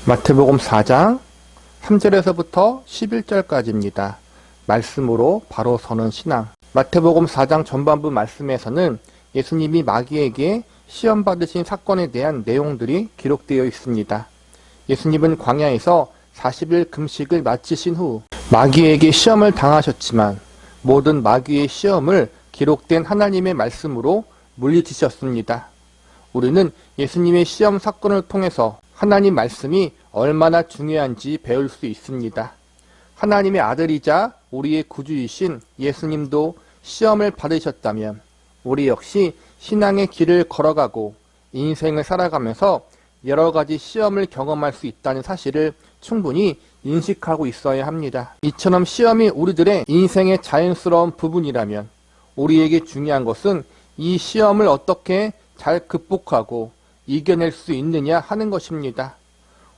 마태복음 4장 3절에서부터 11절까지입니다. 말씀으로 바로 서는 신앙. 마태복음 4장 전반부 말씀에서는 예수님이 마귀에게 시험 받으신 사건에 대한 내용들이 기록되어 있습니다. 예수님은 광야에서 40일 금식을 마치신 후 마귀에게 시험을 당하셨지만 모든 마귀의 시험을 기록된 하나님의 말씀으로 물리치셨습니다. 우리는 예수님의 시험 사건을 통해서 하나님 말씀이 얼마나 중요한지 배울 수 있습니다. 하나님의 아들이자 우리의 구주이신 예수님도 시험을 받으셨다면 우리 역시 신앙의 길을 걸어가고 인생을 살아가면서 여러 가지 시험을 경험할 수 있다는 사실을 충분히 인식하고 있어야 합니다. 이처럼 시험이 우리들의 인생의 자연스러운 부분이라면 우리에게 중요한 것은 이 시험을 어떻게 잘 극복하고 이겨낼 수 있느냐 하는 것입니다.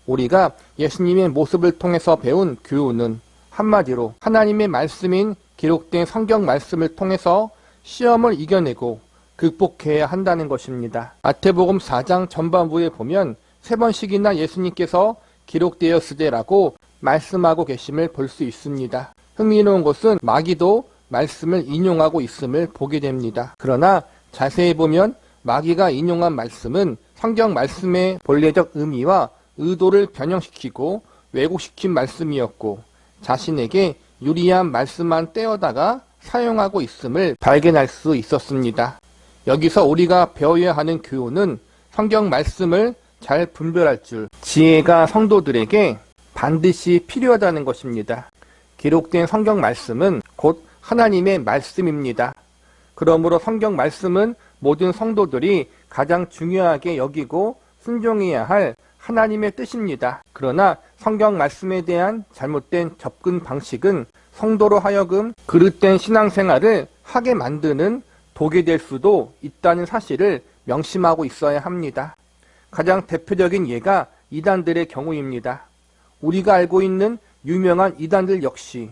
우리가 예수님의 모습을 통해서 배운 교훈은 한마디로 하나님의 말씀인 기록된 성경 말씀을 통해서 시험을 이겨내고 극복해야 한다는 것입니다. 마태복음 4장 전반부에 보면 3번씩이나 예수님께서 기록되었으되라고 말씀하고 계심을 볼 수 있습니다. 흥미로운 것은 마귀도 말씀을 인용하고 있음을 보게 됩니다. 그러나 자세히 보면 마귀가 인용한 말씀은 성경 말씀의 본래적 의미와 의도를 변형시키고 왜곡시킨 말씀이었고 자신에게 유리한 말씀만 떼어다가 사용하고 있음을 발견할 수 있었습니다. 여기서 우리가 배워야 하는 교훈은 성경 말씀을 잘 분별할 줄 지혜가 성도들에게 반드시 필요하다는 것입니다. 기록된 성경 말씀은 곧 하나님의 말씀입니다. 그러므로 성경 말씀은 모든 성도들이 가장 중요하게 여기고 순종해야 할 하나님의 뜻입니다. 그러나 성경 말씀에 대한 잘못된 접근 방식은 성도로 하여금 그릇된 신앙생활을 하게 만드는 독이 될 수도 있다는 사실을 명심하고 있어야 합니다. 가장 대표적인 예가 이단들의 경우입니다. 우리가 알고 있는 유명한 이단들 역시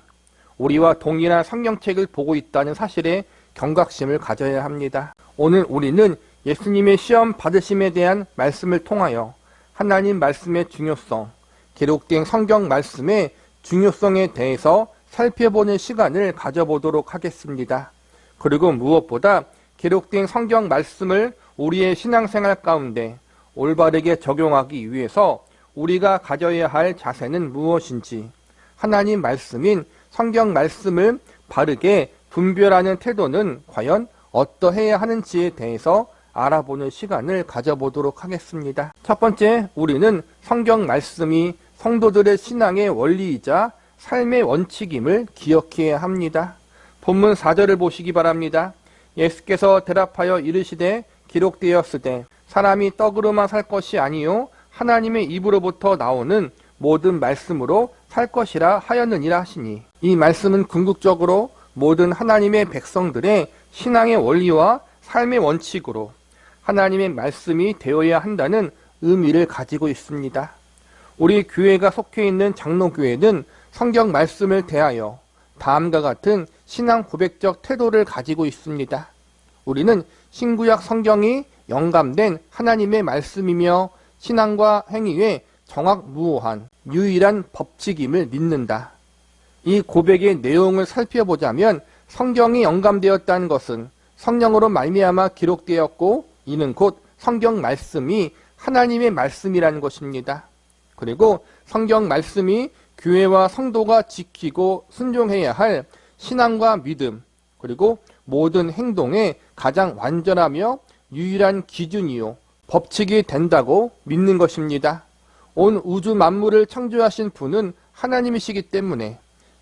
우리와 동일한 성경책을 보고 있다는 사실에 경각심을 가져야 합니다. 오늘 우리는 예수님의 시험 받으심에 대한 말씀을 통하여 하나님 말씀의 중요성, 기록된 성경 말씀의 중요성에 대해서 살펴보는 시간을 가져보도록 하겠습니다. 그리고 무엇보다 기록된 성경 말씀을 우리의 신앙생활 가운데 올바르게 적용하기 위해서 우리가 가져야 할 자세는 무엇인지, 하나님 말씀인 성경 말씀을 바르게 분별하는 태도는 과연 어떠해야 하는지에 대해서 알아보는 시간을 가져보도록 하겠습니다. 첫 번째, 우리는 성경 말씀이 성도들의 신앙의 원리이자 삶의 원칙임을 기억해야 합니다. 본문 4절을 보시기 바랍니다. 예수께서 대답하여 이르시되 기록되었으되 사람이 떡으로만 살 것이 아니요 하나님의 입으로부터 나오는 모든 말씀으로 살 것이라 하였느니라 하시니, 이 말씀은 궁극적으로 모든 하나님의 백성들의 신앙의 원리와 삶의 원칙으로 하나님의 말씀이 되어야 한다는 의미를 가지고 있습니다. 우리 교회가 속해 있는 장로교회는 성경 말씀을 대하여 다음과 같은 신앙 고백적 태도를 가지고 있습니다. 우리는 신구약 성경이 영감된 하나님의 말씀이며 신앙과 행위에 정확무오한 유일한 법칙임을 믿는다. 이 고백의 내용을 살펴보자면 성경이 영감되었다는 것은 성령으로 말미암아 기록되었고 이는 곧 성경 말씀이 하나님의 말씀이라는 것입니다. 그리고 성경 말씀이 교회와 성도가 지키고 순종해야 할 신앙과 믿음, 그리고 모든 행동의 가장 완전하며 유일한 기준이요 법칙이 된다고 믿는 것입니다. 온 우주 만물을 창조하신 분은 하나님이시기 때문에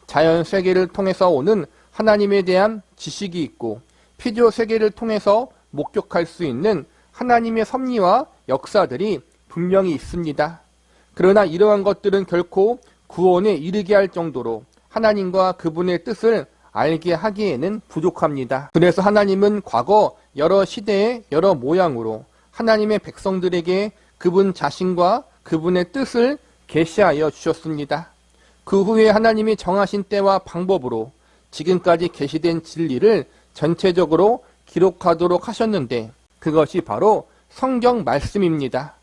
자연 세계를 통해서 오는 하나님에 대한 지식이 있고 피조 세계를 통해서 목격할 수 있는 하나님의 섭리와 역사들이 분명히 있습니다. 그러나 이러한 것들은 결코 구원에 이르게 할 정도로 하나님과 그분의 뜻을 알게 하기에는 부족합니다. 그래서 하나님은 과거 여러 시대의 여러 모양으로 하나님의 백성들에게 그분 자신과 그분의 뜻을 계시하여 주셨습니다. 그 후에 하나님이 정하신 때와 방법으로 지금까지 계시된 진리를 전체적으로 기록하도록 하셨는데 그것이 바로 성경 말씀입니다.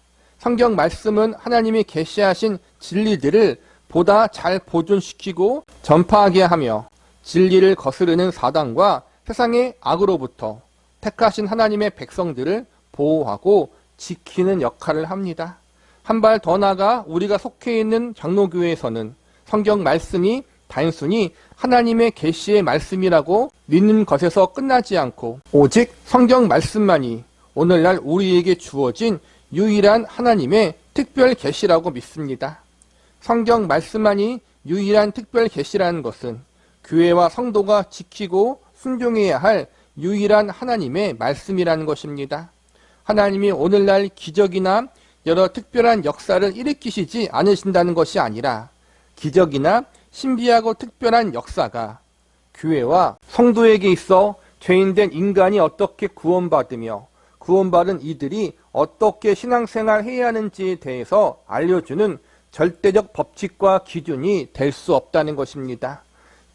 성경 말씀은 하나님이 계시하신 진리들을 보다 잘 보존시키고 전파하게 하며 진리를 거스르는 사단과 세상의 악으로부터 택하신 하나님의 백성들을 보호하고 지키는 역할을 합니다. 한 발 더 나아가 우리가 속해 있는 장로교회에서는 성경 말씀이 단순히 하나님의 계시의 말씀이라고 믿는 것에서 끝나지 않고 오직 성경 말씀만이 오늘날 우리에게 주어진 유일한 하나님의 특별 계시라고 믿습니다. 성경 말씀만이 유일한 특별 계시라는 것은 교회와 성도가 지키고 순종해야 할 유일한 하나님의 말씀이라는 것입니다. 하나님이 오늘날 기적이나 여러 특별한 역사를 일으키시지 않으신다는 것이 아니라 기적이나 신비하고 특별한 역사가 교회와 성도에게 있어 죄인된 인간이 어떻게 구원받으며 구원받은 이들이 어떻게 신앙생활 해야 하는지에 대해서 알려주는 절대적 법칙과 기준이 될 수 없다는 것입니다.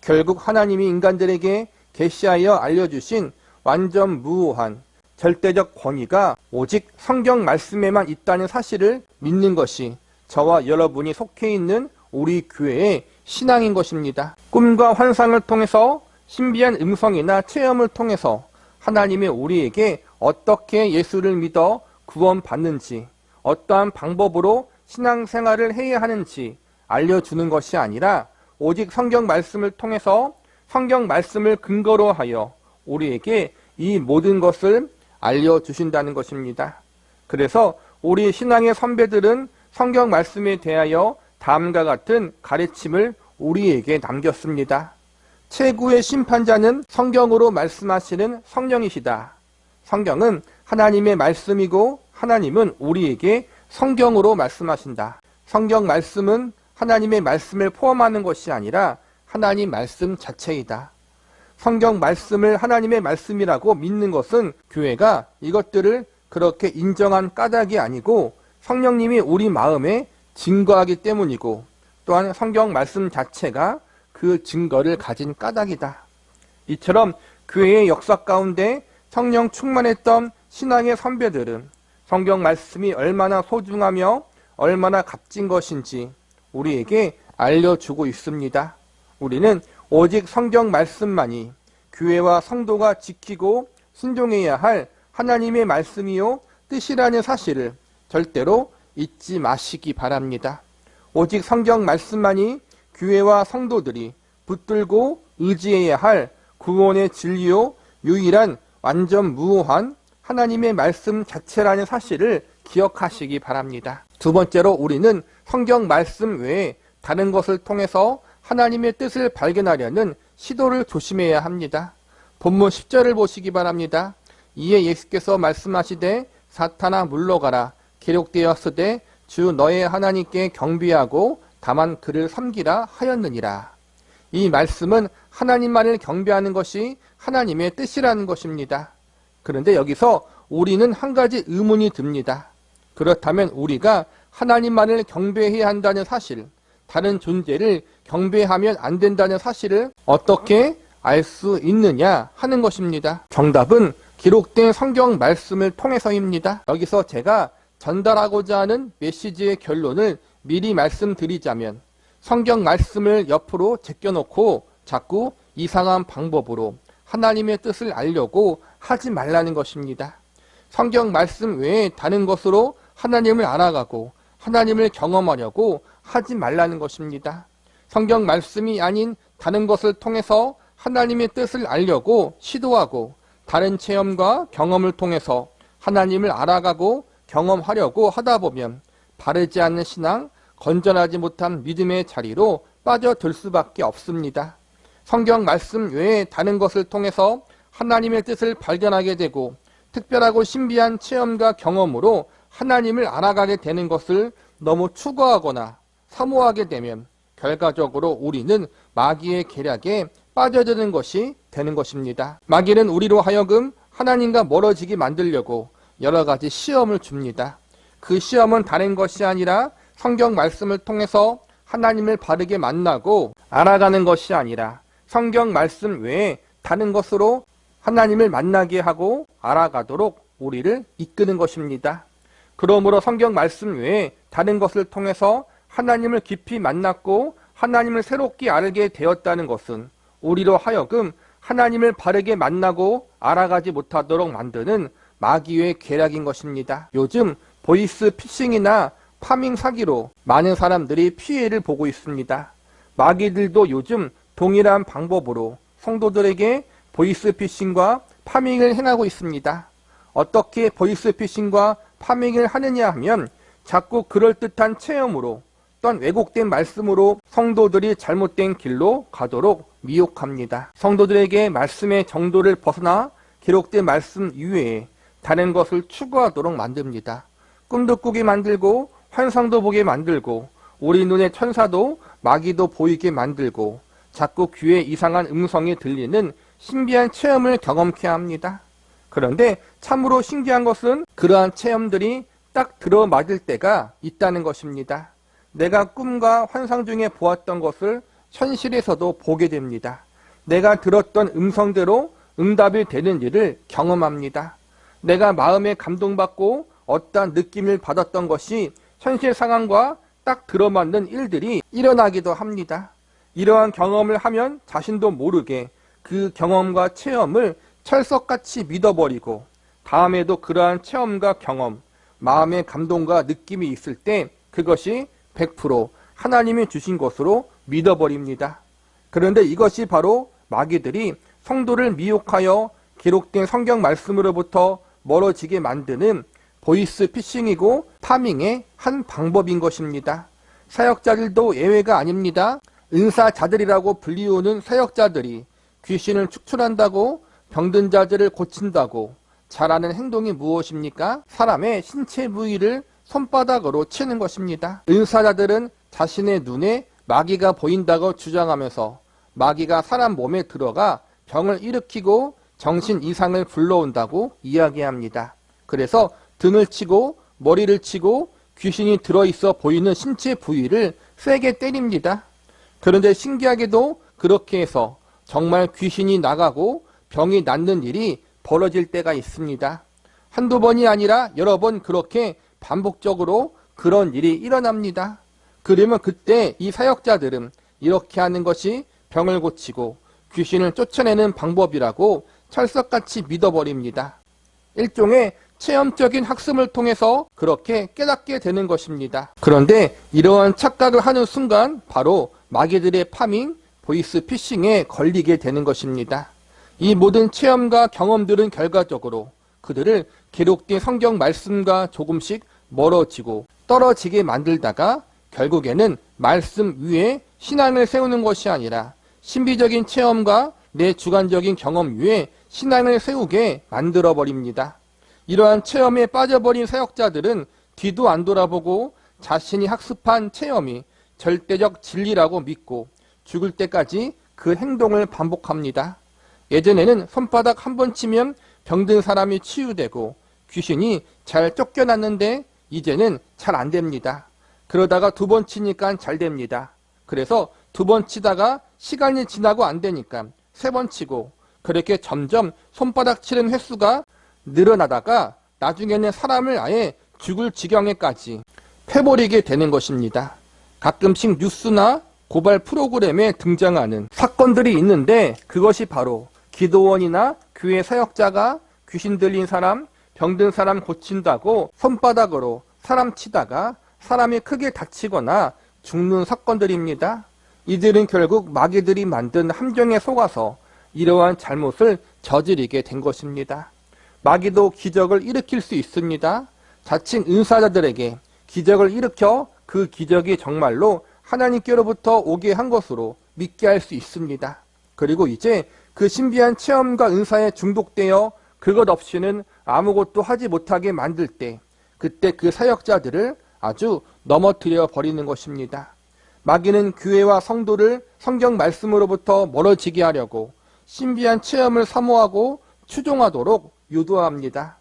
결국 하나님이 인간들에게 계시하여 알려주신 완전 무오한 절대적 권위가 오직 성경 말씀에만 있다는 사실을 믿는 것이 저와 여러분이 속해 있는 우리 교회의 신앙인 것입니다. 꿈과 환상을 통해서 신비한 음성이나 체험을 통해서 하나님이 우리에게 어떻게 예수를 믿어 구원받는지, 어떠한 방법으로 신앙생활을 해야 하는지 알려주는 것이 아니라 오직 성경 말씀을 통해서 성경 말씀을 근거로 하여 우리에게 이 모든 것을 알려주신다는 것입니다. 그래서 우리 신앙의 선배들은 성경 말씀에 대하여 다음과 같은 가르침을 우리에게 남겼습니다. 최고의 심판자는 성경으로 말씀하시는 성령이시다. 성경은 하나님의 말씀이고 하나님은 우리에게 성경으로 말씀하신다. 성경 말씀은 하나님의 말씀을 포함하는 것이 아니라 하나님 말씀 자체이다. 성경 말씀을 하나님의 말씀이라고 믿는 것은 교회가 이것들을 그렇게 인정한 까닭이 아니고 성령님이 우리 마음에 증거하기 때문이고 또한 성경 말씀 자체가 그 증거를 가진 까닭이다. 이처럼 교회의 역사 가운데 성령 충만했던 신앙의 선배들은 성경 말씀이 얼마나 소중하며 얼마나 값진 것인지 우리에게 알려주고 있습니다. 우리는 오직 성경 말씀만이 교회와 성도가 지키고 순종해야 할 하나님의 말씀이요 뜻이라는 사실을 절대로 잊지 마시기 바랍니다. 오직 성경 말씀만이 교회와 성도들이 붙들고 의지해야 할 구원의 진리요 유일한 완전 무오한 하나님의 말씀 자체라는 사실을 기억하시기 바랍니다. 두 번째로 우리는 성경 말씀 외에 다른 것을 통해서 하나님의 뜻을 발견하려는 시도를 조심해야 합니다. 본문 10절을 보시기 바랍니다. 이에 예수께서 말씀하시되 사탄아 물러가라 기록되었으되 주 너의 하나님께 경배하고 다만 그를 섬기라 하였느니라. 이 말씀은 하나님만을 경배하는 것이 하나님의 뜻이라는 것입니다. 그런데 여기서 우리는 한 가지 의문이 듭니다. 그렇다면 우리가 하나님만을 경배해야 한다는 사실, 다른 존재를 경배하면 안 된다는 사실을 어떻게 알 수 있느냐 하는 것입니다. 정답은 기록된 성경 말씀을 통해서입니다. 여기서 제가 전달하고자 하는 메시지의 결론을 미리 말씀드리자면 성경 말씀을 옆으로 제껴놓고 자꾸 이상한 방법으로 하나님의 뜻을 알려고 하지 말라는 것입니다. 성경 말씀 외에 다른 것으로 하나님을 알아가고 하나님을 경험하려고 하지 말라는 것입니다. 성경 말씀이 아닌 다른 것을 통해서 하나님의 뜻을 알려고 시도하고 다른 체험과 경험을 통해서 하나님을 알아가고 경험하려고 하다 보면 바르지 않는 신앙, 건전하지 못한 믿음의 자리로 빠져들 수밖에 없습니다. 성경 말씀 외에 다른 것을 통해서 하나님의 뜻을 발견하게 되고 특별하고 신비한 체험과 경험으로 하나님을 알아가게 되는 것을 너무 추구하거나 사모하게 되면 결과적으로 우리는 마귀의 계략에 빠져드는 것이 되는 것입니다. 마귀는 우리로 하여금 하나님과 멀어지게 만들려고 여러 가지 시험을 줍니다. 그 시험은 다른 것이 아니라 성경 말씀을 통해서 하나님을 바르게 만나고 알아가는 것이 아니라 성경 말씀 외에 다른 것으로 하나님을 만나게 하고 알아가도록 우리를 이끄는 것입니다. 그러므로 성경 말씀 외에 다른 것을 통해서 하나님을 깊이 만났고 하나님을 새롭게 알게 되었다는 것은 우리로 하여금 하나님을 바르게 만나고 알아가지 못하도록 만드는 마귀의 계략인 것입니다. 요즘 보이스 피싱이나 파밍 사기로 많은 사람들이 피해를 보고 있습니다. 마귀들도 요즘 동일한 방법으로 성도들에게 보이스 피싱과 파밍을 행하고 있습니다. 어떻게 보이스 피싱과 파밍을 하느냐 하면 자꾸 그럴듯한 체험으로 또한 왜곡된 말씀으로 성도들이 잘못된 길로 가도록 미혹합니다. 성도들에게 말씀의 정도를 벗어나 기록된 말씀 이외에 다른 것을 추구하도록 만듭니다. 꿈도 꾸게 만들고 환상도 보게 만들고 우리 눈에 천사도 마귀도 보이게 만들고 자꾸 귀에 이상한 음성이 들리는 신비한 체험을 경험케 합니다. 그런데 참으로 신기한 것은 그러한 체험들이 딱 들어맞을 때가 있다는 것입니다. 내가 꿈과 환상 중에 보았던 것을 현실에서도 보게 됩니다. 내가 들었던 음성대로 응답이 되는 일을 경험합니다. 내가 마음에 감동받고 어떠한 느낌을 받았던 것이 현실 상황과 딱 들어맞는 일들이 일어나기도 합니다. 이러한 경험을 하면 자신도 모르게 그 경험과 체험을 철석같이 믿어버리고 다음에도 그러한 체험과 경험, 마음의 감동과 느낌이 있을 때 그것이 100% 하나님이 주신 것으로 믿어버립니다. 그런데 이것이 바로 마귀들이 성도를 미혹하여 기록된 성경 말씀으로부터 멀어지게 만드는 보이스 피싱이고 파밍의 한 방법인 것입니다. 사역자들도 예외가 아닙니다. 은사자들이라고 불리우는 사역자들이 귀신을 축출한다고 병든 자들을 고친다고 잘하는 행동이 무엇입니까? 사람의 신체 부위를 손바닥으로 치는 것입니다. 은사자들은 자신의 눈에 마귀가 보인다고 주장하면서 마귀가 사람 몸에 들어가 병을 일으키고 정신 이상을 불러온다고 이야기합니다. 그래서 등을 치고 머리를 치고 귀신이 들어있어 보이는 신체 부위를 세게 때립니다. 그런데 신기하게도 그렇게 해서 정말 귀신이 나가고 병이 낫는 일이 벌어질 때가 있습니다. 한두 번이 아니라 여러 번 그렇게 반복적으로 그런 일이 일어납니다. 그러면 그때 이 사역자들은 이렇게 하는 것이 병을 고치고 귀신을 쫓아내는 방법이라고 철석같이 믿어버립니다. 일종의 체험적인 학습을 통해서 그렇게 깨닫게 되는 것입니다. 그런데 이러한 착각을 하는 순간 바로 마귀들의 파밍, 보이스 피싱에 걸리게 되는 것입니다. 이 모든 체험과 경험들은 결과적으로 그들을 기록된 성경 말씀과 조금씩 멀어지고 떨어지게 만들다가 결국에는 말씀 위에 신앙을 세우는 것이 아니라 신비적인 체험과 내 주관적인 경험 위에 신앙을 세우게 만들어버립니다. 이러한 체험에 빠져버린 사역자들은 뒤도 안 돌아보고 자신이 학습한 체험이 절대적 진리라고 믿고 죽을 때까지 그 행동을 반복합니다. 예전에는 손바닥 한 번 치면 병든 사람이 치유되고 귀신이 잘 쫓겨났는데 이제는 잘 안 됩니다. 그러다가 두 번 치니까 잘 됩니다. 그래서 두 번 치다가 시간이 지나고 안 되니까 세 번 치고 그렇게 점점 손바닥 치는 횟수가 늘어나다가 나중에는 사람을 아예 죽을 지경에까지 패버리게 되는 것입니다. 가끔씩 뉴스나 고발 프로그램에 등장하는 사건들이 있는데 그것이 바로 기도원이나 교회 사역자가 귀신 들린 사람, 병든 사람 고친다고 손바닥으로 사람 치다가 사람이 크게 다치거나 죽는 사건들입니다. 이들은 결국 마귀들이 만든 함정에 속아서 이러한 잘못을 저지르게 된 것입니다. 마귀도 기적을 일으킬 수 있습니다. 자칭 은사자들에게 기적을 일으켜 그 기적이 정말로 하나님께로부터 오게 한 것으로 믿게 할 수 있습니다. 그리고 이제 그 신비한 체험과 은사에 중독되어 그것 없이는 아무것도 하지 못하게 만들 때 그때 그 사역자들을 아주 넘어뜨려 버리는 것입니다. 마귀는 교회와 성도를 성경 말씀으로부터 멀어지게 하려고 신비한 체험을 사모하고 추종하도록 유도합니다.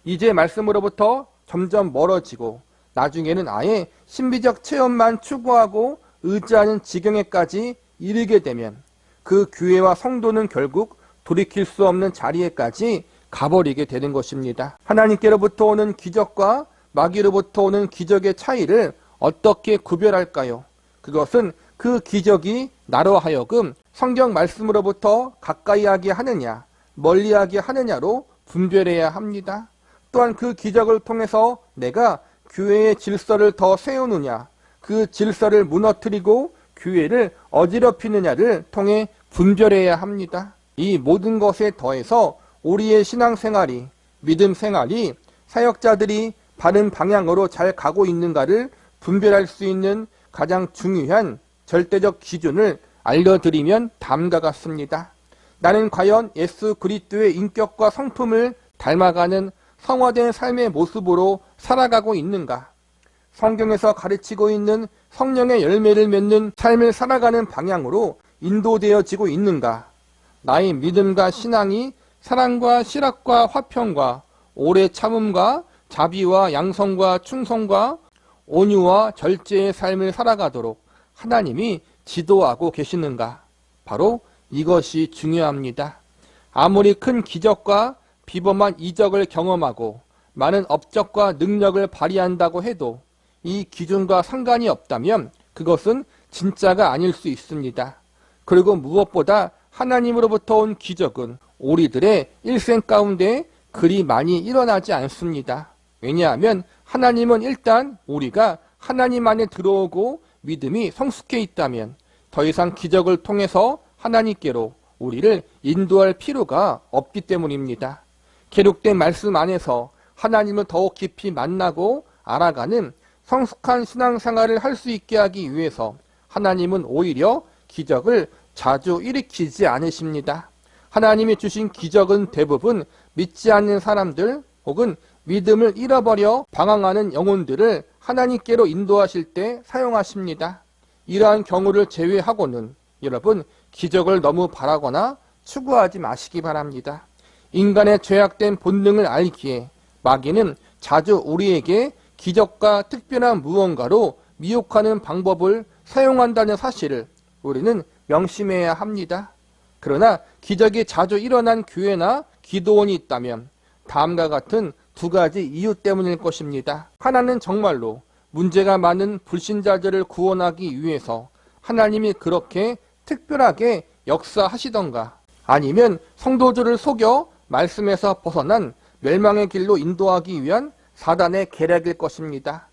이제 말씀으로부터 점점 멀어지고 나중에는 아예 신비적 체험만 추구하고 의지하는 지경에까지 이르게 되면 그 교회와 성도는 결국 돌이킬 수 없는 자리에까지 가버리게 되는 것입니다. 하나님께로부터 오는 기적과 마귀로부터 오는 기적의 차이를 어떻게 구별할까요? 그것은 그 기적이 나로 하여금 성경 말씀으로부터 가까이하게 하느냐, 멀리하게 하느냐로 분별해야 합니다. 또한 그 기적을 통해서 내가 교회의 질서를 더 세우느냐, 그 질서를 무너뜨리고 교회를 어지럽히느냐를 통해 분별해야 합니다. 이 모든 것에 더해서 우리의 신앙생활이, 믿음 생활이 사역자들이 바른 방향으로 잘 가고 있는가를 분별할 수 있는 가장 중요한 절대적 기준을 알려드리면 다음과 같습니다. 나는 과연 예수 그리스도의 인격과 성품을 닮아가는 성화된 삶의 모습으로 살아가고 있는가? 성경에서 가르치고 있는 성령의 열매를 맺는 삶을 살아가는 방향으로 인도되어지고 있는가? 나의 믿음과 신앙이 사랑과 실학과 화평과 오래 참음과 자비와 양성과 충성과 온유와 절제의 삶을 살아가도록 하나님이 지도하고 계시는가? 바로 이것이 중요합니다. 아무리 큰 기적과 비범한 이적을 경험하고 많은 업적과 능력을 발휘한다고 해도 이 기준과 상관이 없다면 그것은 진짜가 아닐 수 있습니다. 그리고 무엇보다 하나님으로부터 온 기적은 우리들의 일생 가운데 그리 많이 일어나지 않습니다. 왜냐하면 하나님은 일단 우리가 하나님 안에 들어오고 믿음이 성숙해 있다면 더 이상 기적을 통해서 하나님께로 우리를 인도할 필요가 없기 때문입니다. 기록된 말씀 안에서 하나님을 더욱 깊이 만나고 알아가는 성숙한 신앙생활을 할 수 있게 하기 위해서 하나님은 오히려 기적을 자주 일으키지 않으십니다. 하나님이 주신 기적은 대부분 믿지 않는 사람들 혹은 믿음을 잃어버려 방황하는 영혼들을 하나님께로 인도하실 때 사용하십니다. 이러한 경우를 제외하고는 여러분 기적을 너무 바라거나 추구하지 마시기 바랍니다. 인간의 죄악된 본능을 알기에 마귀는 자주 우리에게 기적과 특별한 무언가로 미혹하는 방법을 사용한다는 사실을 우리는 명심해야 합니다. 그러나 기적이 자주 일어난 교회나 기도원이 있다면 다음과 같은 두 가지 이유 때문일 것입니다. 하나는 정말로 문제가 많은 불신자들을 구원하기 위해서 하나님이 그렇게 특별하게 역사하시던가, 아니면 성도들을 속여 말씀에서 벗어난 멸망의 길로 인도하기 위한 사단의 계략일 것입니다.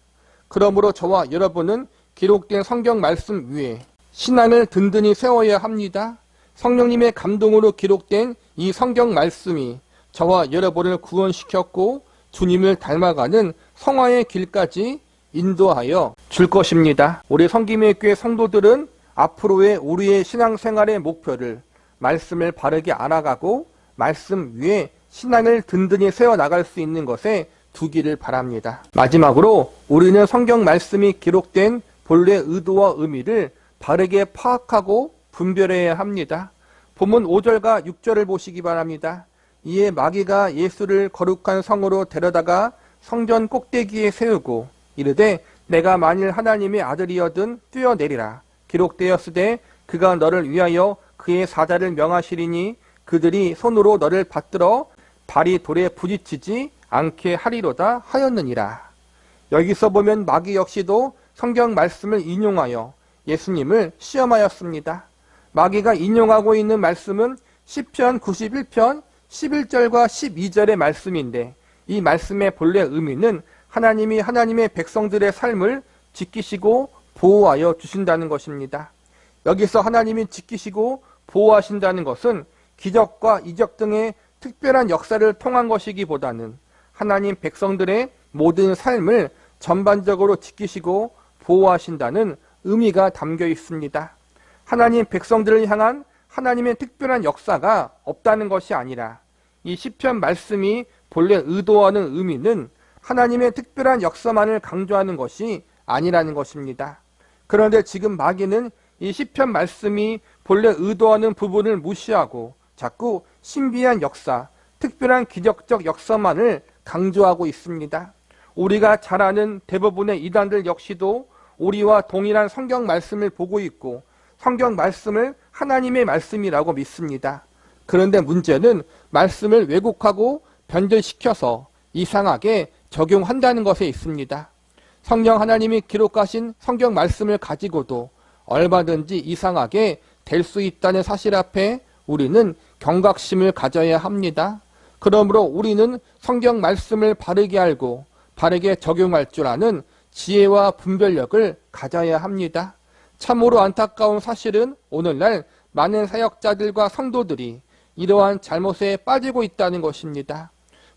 그러므로 저와 여러분은 기록된 성경 말씀 위에 신앙을 든든히 세워야 합니다. 성령님의 감동으로 기록된 이 성경 말씀이 저와 여러분을 구원시켰고 주님을 닮아가는 성화의 길까지 인도하여 줄 것입니다. 우리 성김의 교회 성도들은 앞으로의 우리의 신앙생활의 목표를 말씀을 바르게 알아가고 말씀 위에 신앙을 든든히 세워나갈 수 있는 것에 두기를 바랍니다. 마지막으로 우리는 성경 말씀이 기록된 본래 의도와 의미를 바르게 파악하고 분별해야 합니다. 본문 5절과 6절을 보시기 바랍니다. 이에 마귀가 예수를 거룩한 성으로 데려다가 성전 꼭대기에 세우고 이르되 내가 만일 하나님의 아들이어든 뛰어내리라. 기록되었으되 그가 너를 위하여 그의 사자를 명하시리니 그들이 손으로 너를 받들어 발이 돌에 부딪히지 않게 하리로다 하였느니라. 여기서 보면 마귀 역시도 성경 말씀을 인용하여 예수님을 시험하였습니다. 마귀가 인용하고 있는 말씀은 시편 91편 11절과 12절의 말씀인데 이 말씀의 본래 의미는 하나님이 하나님의 백성들의 삶을 지키시고 보호하여 주신다는 것입니다. 여기서 하나님이 지키시고 보호하신다는 것은 기적과 이적 등의 특별한 역사를 통한 것이기보다는 하나님 백성들의 모든 삶을 전반적으로 지키시고 보호하신다는 의미가 담겨 있습니다. 하나님 백성들을 향한 하나님의 특별한 역사가 없다는 것이 아니라 이 시편 말씀이 본래 의도하는 의미는 하나님의 특별한 역사만을 강조하는 것이 아니라는 것입니다. 그런데 지금 마귀는 이 시편 말씀이 본래 의도하는 부분을 무시하고 자꾸 신비한 역사, 특별한 기적적 역사만을 강조하고 있습니다. 우리가 잘 아는 대부분의 이단들 역시도 우리와 동일한 성경 말씀을 보고 있고 성경 말씀을 하나님의 말씀이라고 믿습니다. 그런데 문제는 말씀을 왜곡하고 변절시켜서 이상하게 적용한다는 것에 있습니다. 성령 하나님이 기록하신 성경 말씀을 가지고도 얼마든지 이상하게 될 수 있다는 사실 앞에 우리는 경각심을 가져야 합니다. 그러므로 우리는 성경 말씀을 바르게 알고 바르게 적용할 줄 아는 지혜와 분별력을 가져야 합니다. 참으로 안타까운 사실은 오늘날 많은 사역자들과 성도들이 이러한 잘못에 빠지고 있다는 것입니다.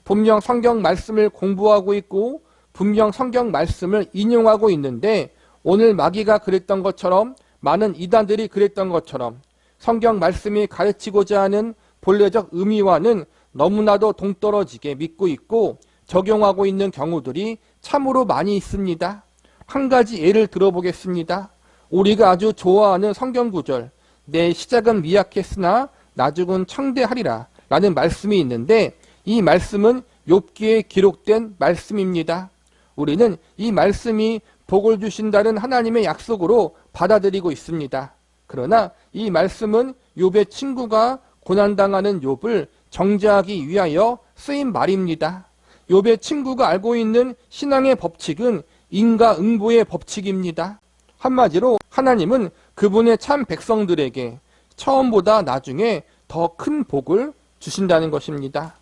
분명 성경 말씀을 공부하고 있고 분명 성경 말씀을 인용하고 있는데 오늘 마귀가 그랬던 것처럼 많은 이단들이 그랬던 것처럼 성경 말씀이 가르치고자 하는 본래적 의미와는 너무나도 동떨어지게 믿고 있고 적용하고 있는 경우들이 참으로 많이 있습니다. 한 가지 예를 들어보겠습니다. 우리가 아주 좋아하는 성경 구절, 내 시작은 미약했으나 나중은 창대하리라 라는 말씀이 있는데 이 말씀은 욥기에 기록된 말씀입니다. 우리는 이 말씀이 복을 주신다는 하나님의 약속으로 받아들이고 있습니다. 그러나 이 말씀은 욥의 친구가 고난당하는 욥을 정죄하기 위하여 쓰인 말입니다. 욥의 친구가 알고 있는 신앙의 법칙은 인과응보의 법칙입니다. 한마디로 하나님은 그분의 참 백성들에게 처음보다 나중에 더 큰 복을 주신다는 것입니다.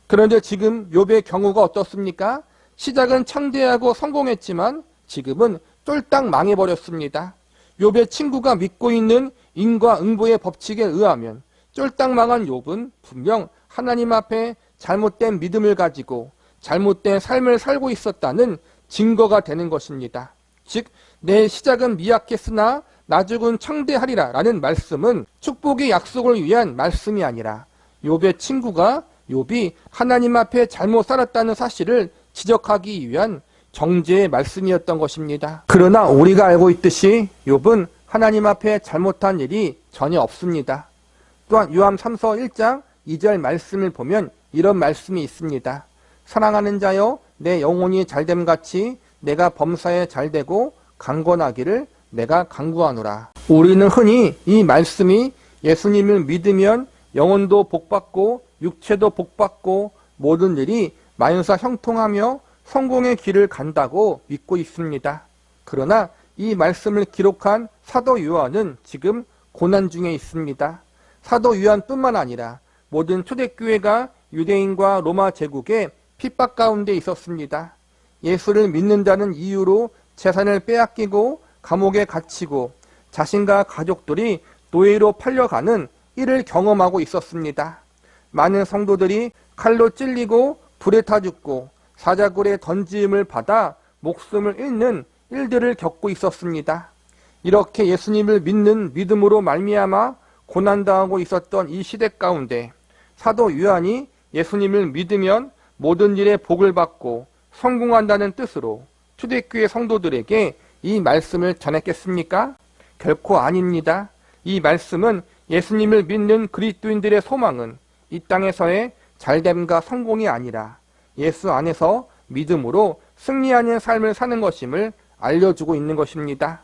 그런데 지금 욥의 경우가 어떻습니까? 시작은 창대하고 성공했지만 지금은 쫄딱 망해버렸습니다. 욥의 친구가 믿고 있는 인과응보의 법칙에 의하면 쫄딱 망한 욥은 분명 하나님 앞에 잘못된 믿음을 가지고 잘못된 삶을 살고 있었다는 증거가 되는 것입니다. 즉, 내 시작은 미약했으나 나중은 창대하리라 라는 말씀은 축복의 약속을 위한 말씀이 아니라 욥의 친구가 욥이 하나님 앞에 잘못 살았다는 사실을 지적하기 위한 정죄의 말씀이었던 것입니다. 그러나 우리가 알고 있듯이 욥은 하나님 앞에 잘못한 일이 전혀 없습니다. 또한 요한 3서 1장 2절 말씀을 보면 이런 말씀이 있습니다. 사랑하는 자여 내 영혼이 잘됨같이 내가 범사에 잘되고 강건하기를 내가 간구하노라. 우리는 흔히 이 말씀이 예수님을 믿으면 영혼도 복받고 육체도 복받고 모든 일이 만사 형통하며 성공의 길을 간다고 믿고 있습니다. 그러나 이 말씀을 기록한 사도 요한은 지금 고난 중에 있습니다. 사도 요한뿐만 아니라 모든 초대교회가 유대인과 로마 제국의 핍박 가운데 있었습니다. 예수를 믿는다는 이유로 재산을 빼앗기고 감옥에 갇히고 자신과 가족들이 노예로 팔려가는 일을 경험하고 있었습니다. 많은 성도들이 칼로 찔리고 불에 타 죽고 사자굴에 던짐을 받아 목숨을 잃는 일들을 겪고 있었습니다. 이렇게 예수님을 믿는 믿음으로 말미암아 고난당하고 있었던 이 시대 가운데 사도 요한이 예수님을 믿으면 모든 일에 복을 받고 성공한다는 뜻으로 초대교회 성도들에게 이 말씀을 전했겠습니까? 결코 아닙니다. 이 말씀은 예수님을 믿는 그리스도인들의 소망은 이 땅에서의 잘됨과 성공이 아니라 예수 안에서 믿음으로 승리하는 삶을 사는 것임을 알려주고 있는 것입니다.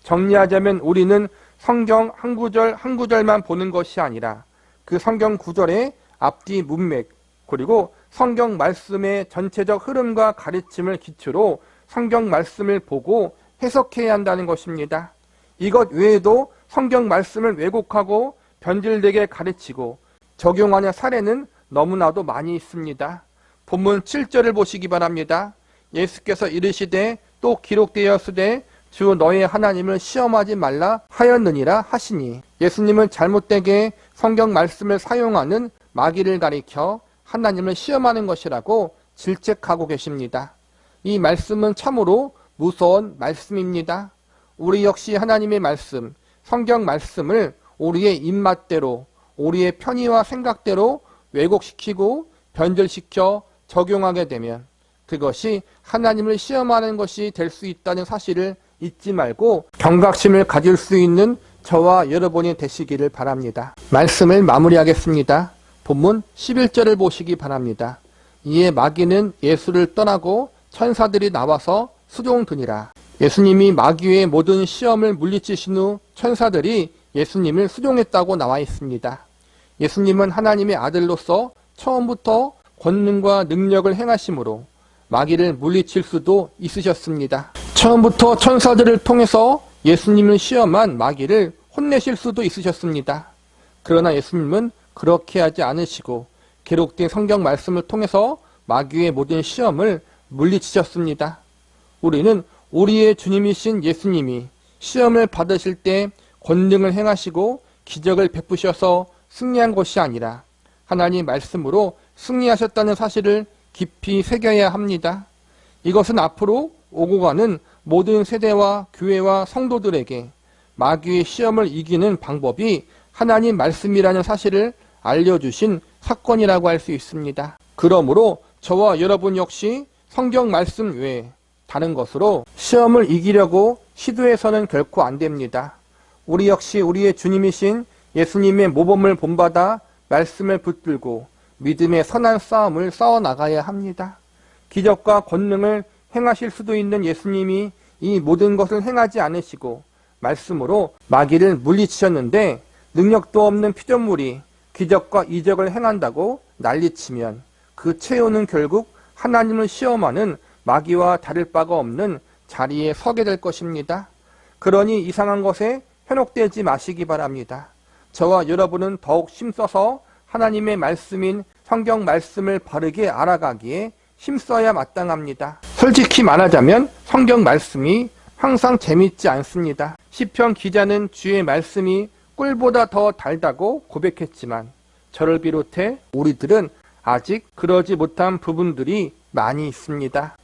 정리하자면 우리는 성경 한 구절 한 구절만 보는 것이 아니라 그 성경 구절의 앞뒤 문맥 그리고 성경 말씀의 전체적 흐름과 가르침을 기초로 성경 말씀을 보고 해석해야 한다는 것입니다. 이것 외에도 성경 말씀을 왜곡하고 변질되게 가르치고 적용하는 사례는 너무나도 많이 있습니다. 본문 7절을 보시기 바랍니다. 예수께서 이르시되 또 기록되었으되 주 너의 하나님을 시험하지 말라 하였느니라 하시니 예수님은 잘못되게 성경 말씀을 사용하는 마귀를 가리켜 하나님을 시험하는 것이라고 질책하고 계십니다. 이 말씀은 참으로 무서운 말씀입니다. 우리 역시 하나님의 말씀, 성경 말씀을 우리의 입맛대로, 우리의 편의와 생각대로 왜곡시키고 변절시켜 적용하게 되면 그것이 하나님을 시험하는 것이 될 수 있다는 사실을 잊지 말고 경각심을 가질 수 있는 저와 여러분이 되시기를 바랍니다. 말씀을 마무리하겠습니다. 본문 11절을 보시기 바랍니다. 이에 마귀는 예수를 떠나고 천사들이 나와서 수종드니라. 예수님이 마귀의 모든 시험을 물리치신 후 천사들이 예수님을 수종했다고 나와 있습니다. 예수님은 하나님의 아들로서 처음부터 권능과 능력을 행하심으로 마귀를 물리칠 수도 있으셨습니다. 처음부터 천사들을 통해서 예수님을 시험한 마귀를 혼내실 수도 있으셨습니다. 그러나 예수님은 그렇게 하지 않으시고 기록된 성경 말씀을 통해서 마귀의 모든 시험을 물리치셨습니다. 우리는 우리의 주님이신 예수님이 시험을 받으실 때 권능을 행하시고 기적을 베푸셔서 승리한 것이 아니라 하나님 말씀으로 승리하셨다는 사실을 깊이 새겨야 합니다. 이것은 앞으로 오고 가는 모든 세대와 교회와 성도들에게 마귀의 시험을 이기는 방법이 하나님 말씀이라는 사실을 알려주신 사건이라고 할 수 있습니다. 그러므로 저와 여러분 역시 성경 말씀 외에 다른 것으로 시험을 이기려고 시도해서는 결코 안 됩니다. 우리 역시 우리의 주님이신 예수님의 모범을 본받아 말씀을 붙들고 믿음의 선한 싸움을 싸워나가야 합니다. 기적과 권능을 행하실 수도 있는 예수님이 이 모든 것을 행하지 않으시고 말씀으로 마귀를 물리치셨는데 능력도 없는 피조물이 기적과 이적을 행한다고 난리치면 그 최후는 결국 하나님을 시험하는 마귀와 다를 바가 없는 자리에 서게 될 것입니다. 그러니 이상한 것에 현혹되지 마시기 바랍니다. 저와 여러분은 더욱 힘써서 하나님의 말씀인 성경 말씀을 바르게 알아가기에 힘써야 마땅합니다. 솔직히 말하자면 성경 말씀이 항상 재밌지 않습니다. 시편 기자는 주의 말씀이 꿀보다 더 달다고 고백했지만 저를 비롯해 우리들은 아직 그러지 못한 부분들이 많이 있습니다.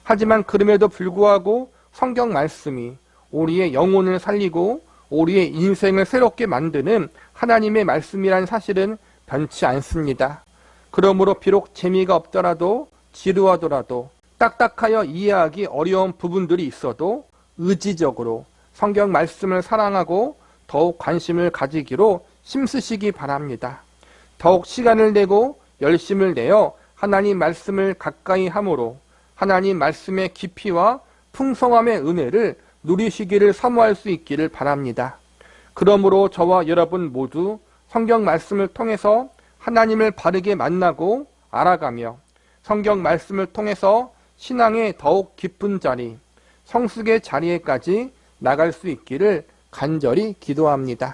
하지만 그럼에도 불구하고 성경 말씀이 우리의 영혼을 살리고 우리의 인생을 새롭게 만드는 하나님의 말씀이라는 사실은 변치 않습니다. 그러므로 비록 재미가 없더라도 지루하더라도 딱딱하여 이해하기 어려운 부분들이 있어도 의지적으로 성경 말씀을 사랑하고 더욱 관심을 가지기로 힘쓰시기 바랍니다. 더욱 시간을 내고 열심을 내어 하나님 말씀을 가까이 함으로 하나님 말씀의 깊이와 풍성함의 은혜를 누리시기를 사모할 수 있기를 바랍니다. 그러므로 저와 여러분 모두 성경 말씀을 통해서 하나님을 바르게 만나고 알아가며 성경 말씀을 통해서 신앙의 더욱 깊은 자리, 성숙의 자리에까지 나갈 수 있기를 간절히 기도합니다.